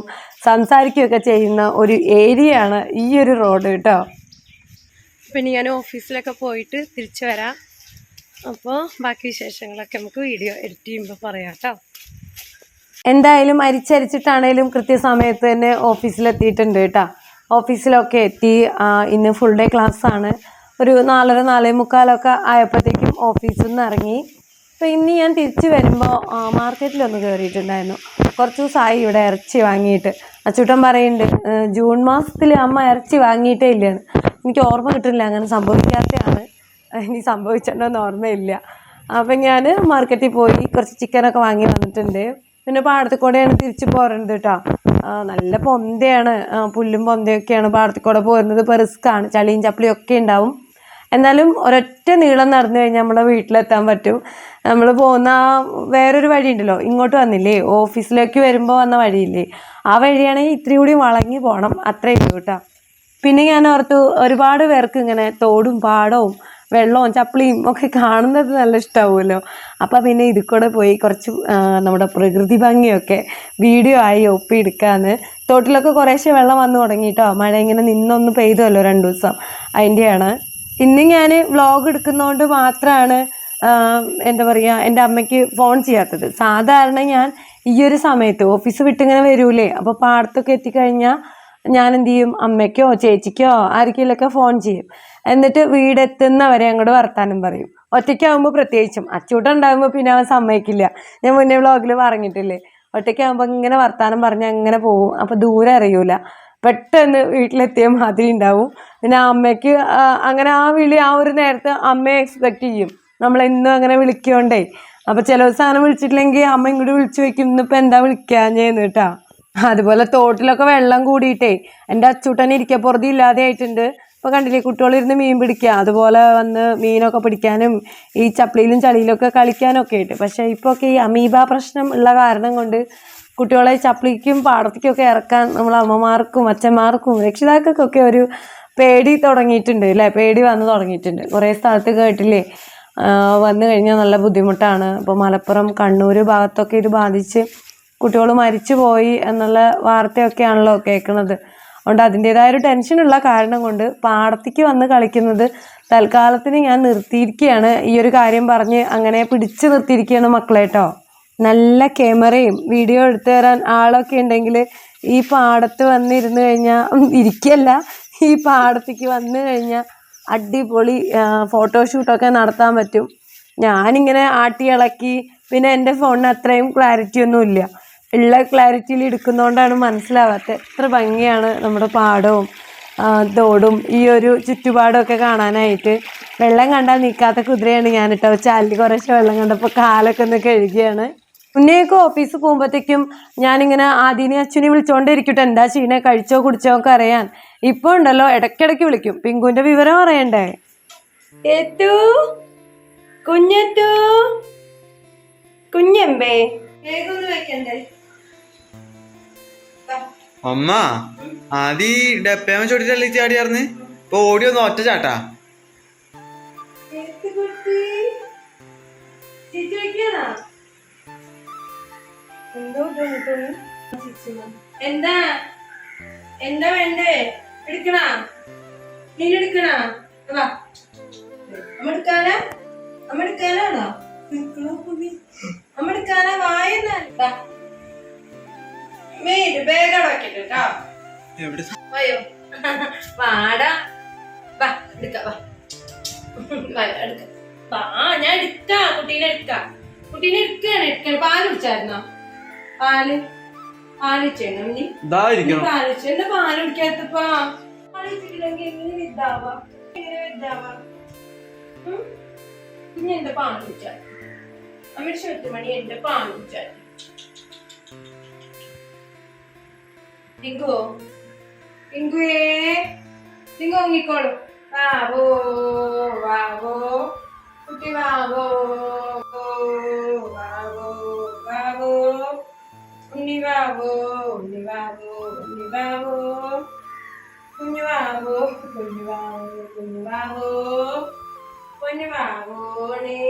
സംസാരിക്കുകയൊക്കെ ചെയ്യുന്ന ഒരു ഏരിയയാണ് ഈ ഒരു റോഡ് കേട്ടോ. പിന്നെ ഞാൻ ഓഫീസിലൊക്കെ പോയിട്ട് തിരിച്ചു വരാം. അപ്പോൾ ബാക്കി വിശേഷങ്ങളൊക്കെ നമുക്ക് വീഡിയോ എഡിറ്റ് ചെയ്യുമ്പോൾ പറയാം കേട്ടോ. എന്തായാലും അരിച്ചരിച്ചിട്ടാണേലും കൃത്യസമയത്ത് തന്നെ ഓഫീസിലെത്തിയിട്ടുണ്ട് കേട്ടോ. ഓഫീസിലൊക്കെ എത്തി. ഇന്ന് ഫുൾ ഡേ ക്ലാസ്സാണ്. ഒരു 4:30 4:45 ആയപ്പോഴത്തേക്കും ഓഫീസിൽ നിന്ന് ഇറങ്ങി. അപ്പോൾ ഇന്ന് ഞാൻ തിരിച്ച് വരുമ്പോൾ മാർക്കറ്റിലൊന്ന് കയറിയിട്ടുണ്ടായിരുന്നു. കുറച്ച് ദിവസമായി ഇവിടെ ഇറച്ചി വാങ്ങിയിട്ട്. അച്ചൂട്ടൻ പറയുന്നുണ്ട് ജൂൺ മാസത്തിൽ അമ്മ ഇറച്ചി വാങ്ങിയിട്ടേ ഇല്ലയെന്ന്. എനിക്ക് ഓർമ്മ കിട്ടുന്നില്ല, അങ്ങനെ സംഭവിക്കാത്തതാണ്, ഇനി സംഭവിച്ചിട്ടുണ്ടോയെന്ന് ഓർമ്മയില്ല. അപ്പം ഞാൻ മാർക്കറ്റിൽ പോയി കുറച്ച് ചിക്കനൊക്കെ വാങ്ങി വന്നിട്ടുണ്ട്. പിന്നെ പാടത്തിൽ കൂടെയാണ് തിരിച്ച് പോരുന്നത് കേട്ടോ. നല്ല പൊന്തയാണ്, പുല്ലും പൊന്തയൊക്കെയാണ് പാടത്തിൽ കൂടെ പോരുന്നത്. ഇപ്പോൾ റിസ്ക്കാണ്, ചളിയും ചപ്പിളിയും ഒക്കെ ഉണ്ടാവും. എന്നാലും ഒരൊറ്റ നീളം നടന്നു കഴിഞ്ഞാൽ നമ്മുടെ വീട്ടിലെത്താൻ പറ്റും. നമ്മൾ പോകുന്ന വേറൊരു വഴി ഉണ്ടല്ലോ, ഇങ്ങോട്ട് വന്നില്ലേ ഓഫീസിലേക്ക് വരുമ്പോൾ വന്ന വഴിയില്ലേ, ആ വഴിയാണെങ്കിൽ ഇത്തിരി കൂടി വളഞ്ഞു പോകണം, അത്രയേ ഉള്ളൂ കേട്ടോ. പിന്നെ ഞാൻ ഓർത്തു ഒരുപാട് പേർക്ക് ഇങ്ങനെ തോടും പാടവും വെള്ളവും ചപ്പിളിയും ഒക്കെ കാണുന്നത് നല്ല ഇഷ്ടമാവുമല്ലോ. അപ്പം പിന്നെ ഇതിൽ കൂടെ പോയി കുറച്ച് നമ്മുടെ പ്രകൃതി ഭംഗിയൊക്കെ വീഡിയോ ആയി ഒപ്പിയെടുക്കാമെന്ന്. തോട്ടിലൊക്കെ കുറേശ്ശെ വെള്ളം വന്നു തുടങ്ങി കേട്ടോ. മഴ ഇങ്ങനെ നിന്നൊന്ന് പെയ്തല്ലോ 2 ദിവസം, അതിൻ്റെയാണ്. ഇന്ന് ഞാൻ വ്ളോഗ് എടുക്കുന്നതുകൊണ്ട് മാത്രമാണ് എന്താ പറയുക എൻ്റെ അമ്മയ്ക്ക് ഫോൺ ചെയ്യാത്തത്. സാധാരണ ഞാൻ ഈ ഒരു സമയത്ത് ഓഫീസ് വിട്ടിങ്ങനെ വരൂലേ, അപ്പോൾ പാടത്തൊക്കെ എത്തിക്കഴിഞ്ഞാൽ ഞാൻ എന്ത് ചെയ്യും, അമ്മയ്ക്കോ ചേച്ചിക്കോ ആർക്കെങ്കിലുമൊക്കെ ഫോൺ ചെയ്യും. എന്നിട്ട് വീടെത്തുന്നവരെ അങ്ങോട്ട് വർത്താനം പറയും. ഒറ്റയ്ക്കാവുമ്പോൾ പ്രത്യേകിച്ചും, അച്ചൂട്ടൻ ഉണ്ടാകുമ്പോൾ പിന്നെ അവൻ സമ്മതിക്കില്ല. ഞാൻ മുന്നേ വ്ളോഗിൽ പറഞ്ഞിട്ടില്ലേ, ഒറ്റയ്ക്കാകുമ്പോൾ ഇങ്ങനെ വർത്താനം പറഞ്ഞ് അങ്ങനെ പോകും. അപ്പോൾ ദൂരം അറിയൂല, പെട്ടെന്ന് വീട്ടിലെത്തിയ മാതിരി ഉണ്ടാവും. പിന്നെ അമ്മയ്ക്ക് അങ്ങനെ ആ വിളി ആ ഒരു നേരത്തെ അമ്മയെ എക്സ്പെക്റ്റ് ചെയ്യും, നമ്മളെന്നും അങ്ങനെ വിളിക്കൊണ്ടേ. അപ്പോൾ ചില ദിവസം അങ്ങനെ വിളിച്ചിട്ടില്ലെങ്കിൽ അമ്മ ഇങ്ങോട്ട് വിളിച്ചു വയ്ക്കും, ഇന്നിപ്പോൾ എന്താ വിളിക്കാഞ്ഞേന്ന് കേട്ടോ. അതുപോലെ തോട്ടിലൊക്കെ വെള്ളം കൂടിയിട്ടേ എൻ്റെ അച്ചൂട്ടന് ഇരിക്കപ്പുറതി ഇല്ലാതെ ആയിട്ടുണ്ട്. ഇപ്പോൾ കണ്ടില്ലേ കുട്ടികളിരുന്ന് മീൻ പിടിക്കുക, അതുപോലെ വന്ന് മീനൊക്കെ പിടിക്കാനും ഈ ചപ്പിളിയിലും ചളിയിലൊക്കെ കളിക്കാനൊക്കെ ആയിട്ട്. പക്ഷേ ഇപ്പോൾ ഒക്കെ ഈ അമീബ പ്രശ്നം ഉള്ള കാരണം കൊണ്ട് കുട്ടികളെ ചപ്പിളിക്കും പാടത്തേക്കൊക്കെ ഇറക്കാൻ നമ്മൾ അമ്മമാർക്കും അച്ഛന്മാർക്കും രക്ഷിതാക്കൾക്കൊക്കെ ഒരു പേടി തുടങ്ങിയിട്ടുണ്ട് അല്ലേ, പേടി വന്ന് തുടങ്ങിയിട്ടുണ്ട്. കുറേ സ്ഥലത്ത് കേട്ടില്ലേ വന്നു കഴിഞ്ഞാൽ നല്ല ബുദ്ധിമുട്ടാണ്. ഇപ്പോൾ മലപ്പുറം കണ്ണൂർ ഭാഗത്തൊക്കെ ഇത് ബാധിച്ച് കുട്ടികൾ മരിച്ചു പോയി എന്നുള്ള വാർത്തയൊക്കെയാണല്ലോ കേൾക്കുന്നത്. അതുകൊണ്ട് അതിൻ്റേതായൊരു ടെൻഷനുള്ള കാരണം കൊണ്ട് പാടത്തേക്ക് വന്ന് കളിക്കുന്നത് തൽക്കാലത്തിന് ഞാൻ നിർത്തിയിരിക്കുകയാണ്. ഈ ഒരു കാര്യം പറഞ്ഞ് അങ്ങനെ പിടിച്ച് നിർത്തിയിരിക്കുകയാണ് മക്കളെ കേട്ടോ. നല്ല ക്യാമറയും വീഡിയോ എടുത്തു തരാൻ ആളൊക്കെ ഉണ്ടെങ്കിൽ ഈ പാടത്ത് വന്നിരുന്ന് കഴിഞ്ഞാൽ ഇരിക്കല്ല, ഈ പാടത്തേക്ക് വന്നു കഴിഞ്ഞാൽ അടിപൊളി ഫോട്ടോഷൂട്ടൊക്കെ നടത്താൻ പറ്റും. ഞാനിങ്ങനെ ആട്ടി ഇളക്കി, പിന്നെ എൻ്റെ ഫോണിന് അത്രയും ക്ലാരിറ്റി ഒന്നും ഇല്ല, ഉള്ള ക്ലാരിറ്റിയിൽ എടുക്കുന്നതുകൊണ്ടാണ് മനസ്സിലാവാത്തത്. എത്ര ഭംഗിയാണ് നമ്മുടെ പാടവും തോടും ഈ ഒരു ചുറ്റുപാടൊക്കെ കാണാനായിട്ട്. വെള്ളം കണ്ടാൽ നിൽക്കാത്ത കുതിരയാണ് ഞാനിട്ടോ. ചാലിൽ കുറേശ്ശെ വെള്ളം കണ്ടപ്പോൾ കാലൊക്കെ ഒന്ന് കഴുകിയാണ്. മുന്നേയൊക്കെ ഓഫീസിൽ പോകുമ്പോഴത്തേക്കും ഞാനിങ്ങനെ ആദ്യനെ അച്ഛനെ വിളിച്ചോണ്ടിരിക്കട്ടെ, എന്താ ചെയ്യണേ, കഴിച്ചോ കുടിച്ചോ ഒക്കെ അറിയാൻ. ഇപ്പോൾ ഉണ്ടല്ലോ ഇടയ്ക്കിടയ്ക്ക് വിളിക്കും, പിങ്കുവിൻ്റെ വിവരം അറിയണ്ടേ. ഏത്തു കുഞ്ഞെത്തു കുഞ്ഞമ്പേ വെക്കണ്ടേ അമ്മ ആദ്യ ഡപ്പേമ ചോട്ടിട്ടല്ലേ ചാടിയാർന്ന്, ഇപ്പൊ ഓടി വന്ന് ഒറ്റ ചാട്ടാ. എന്താ എന്താ വേണ്ടേ, എടുക്കണ മീൻ എടുക്കണ, അമ്മ എടുക്കാനാ, അമ്മ എടുക്കാനാണോ, അമ്മ എടുക്കാനാ വായന മീൻ വേഗം വെക്കട്ടോ. അയ്യോ വാടാ, വാ എടുക്ക, വാ എടുക്ക, വാ ഞാൻ എടുക്ക, കുട്ടീനെ എടുക്ക, കുട്ടീനെ എടുക്കാണ്. പാല് കുടിച്ചായിരുന്നോ, പാല് പാലിച്ചേണോ നീ, പാലിച്ചു എന്താ പാല് കുടിക്കാത്തപ്പാ, പാലിച്ചിട്ടില്ലെങ്കിൽ എങ്ങനെ ഇതാവാ, എങ്ങനെ ഇതാവാ കുഞ്ഞ് എന്റെ പാല് കുടിച്ചാൽ അമ്മയുടെ ശുദ്ധമണി എന്റെ പാല് കുടിച്ചാൽ. പിങ്കു പിങ്കുവേ പിങ്കു ഒങ്ങിക്കോളൂ, വാവോ വാവോ കുട്ടി വാവോ വാവോ വാവോ ഉണ്ണി വാവോ ഉണ്ണി വാവോ ഉണ്ണി വാവോ കുഞ്ഞു വാവോ കുഞ്ഞു വാവോ കുഞ്ഞു വാവോ പൊന്നു വാവോണേ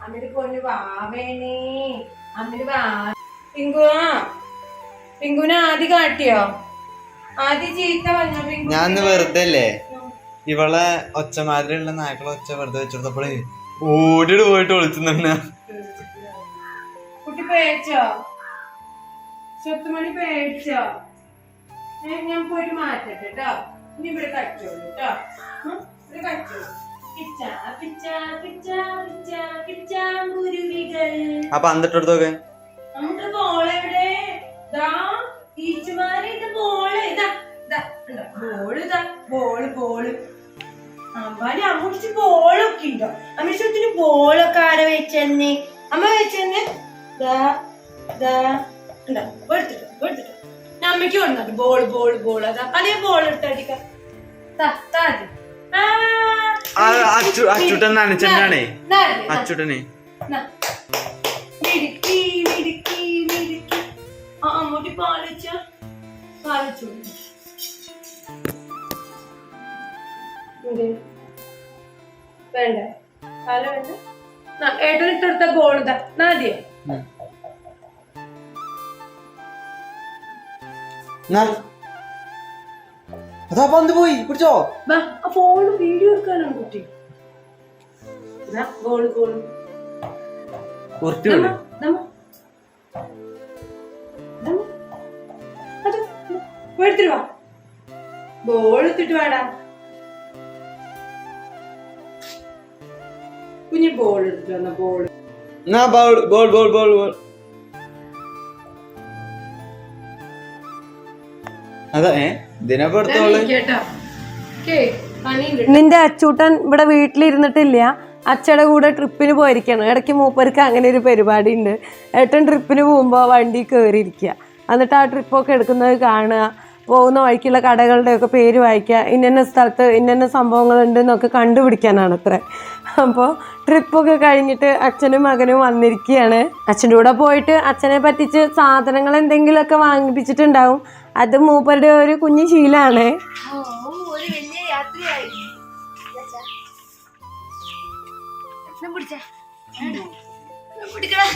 അമ്മയുടെ പൊന്നു വാവേണേ അമ്മയുടെ വാ. പിങ്കുവാ പിങ്കുവിനെ ആദ്യം കാട്ടിയോ, ആദ്യം ചീത്ത പറഞ്ഞോ പിങ്കു. ഞാൻ വെറുതെ അല്ലേ ഇവളെ ഒച്ചമാതിരിയുള്ള നായ്ക്കളെ ഒച്ച വെറുതെ വെച്ചെടുത്തപ്പോഴേ ഓടിയിട്ട് പോയിട്ട് വിളിച്ചു. കുട്ടി പേടിച്ചോ, സ്വത്തുമണി പേടിച്ചോ, ഞാൻ പോയിട്ട് മാറ്റട്ടെ കേട്ടോ, ഇനി ഇവിടെ കച്ചോളൂ കേട്ടോ. ആ പന്തിട്ടെടുത്തൊക്കെ നമ്മുടെ ബോളെവിടെ? ടീച്ചർമാരെ ഇത് ബോള് ബോള് അമ്പാടി അമ്മൂടിച്ച് ബോളൊക്കെ ഉണ്ടോ? അമ്മൂഷത്തിന് ബോളൊക്കെ ആടെ വെച്ചെന്നെ അമ്മ വെച്ചെന്നെ എടുത്തിട്ടോ അമ്മയ്ക്ക് കൊണ്ടു ബോൾ അതാ അതേ ബോൾ ഇട്ടടിക്കാം. അച്ചുട്ടൻ നനച്ചെന്നാണേ അച്ചുട്ടനെ അമ്മൂട്ടി പാലിച്ചു വേണ്ട പാല വേണ്ട. ഏട്ടനിട്ടെടുത്ത ബോൾ ഇതാ നാദിയ അതാ പന്ത് പോയി പിടിച്ചോ. ഫോണ് വീഡിയോ എടുക്കാനാണ് കുട്ടി. ബോള് എടുത്തിട്ട് വാ. ബോൾ എടുത്തിട്ട് വാടാ കുഞ്ഞ്. ബോൾ എടുത്തിട്ട് വന്ന ബോൾ അതാ ഇതിനെടുത്തോള്. നിന്റെ അച്ചൂട്ടൻ ഇവിടെ വീട്ടിലിരുന്നിട്ടില്ല, അച്ഛയുടെ കൂടെ ട്രിപ്പിന് പോയിരിക്കണം. ഇടയ്ക്ക് മൂപ്പർക്ക് അങ്ങനെ ഒരു പരിപാടി ഉണ്ട്. ഏട്ടൻ ട്രിപ്പിന് പോകുമ്പോൾ വണ്ടി കയറിയിരിക്കുക, എന്നിട്ട് ആ ട്രിപ്പൊക്കെ എടുക്കുന്നത് കാണുക, പോകുന്ന വഴിക്കുള്ള കടകളുടെയൊക്കെ പേര് വായിക്കുക, ഇന്ന സ്ഥലത്ത് ഇന്ന സംഭവങ്ങളുണ്ട് എന്നൊക്കെ കണ്ടുപിടിക്കാനാണ് അത്ര. അപ്പോൾ ട്രിപ്പൊക്കെ കഴിഞ്ഞിട്ട് അച്ഛനും മകനും വന്നിരിക്കുകയാണ്. അച്ഛൻ്റെ കൂടെ പോയിട്ട് അച്ഛനെ പറ്റിച്ച് സാധനങ്ങൾ എന്തെങ്കിലുമൊക്കെ വാങ്ങിപ്പിച്ചിട്ടുണ്ടാവും. അത് മൂപ്പരുടെ ഒരു കുഞ്ഞു ശീലമാണ്. പിടിക്കാൻ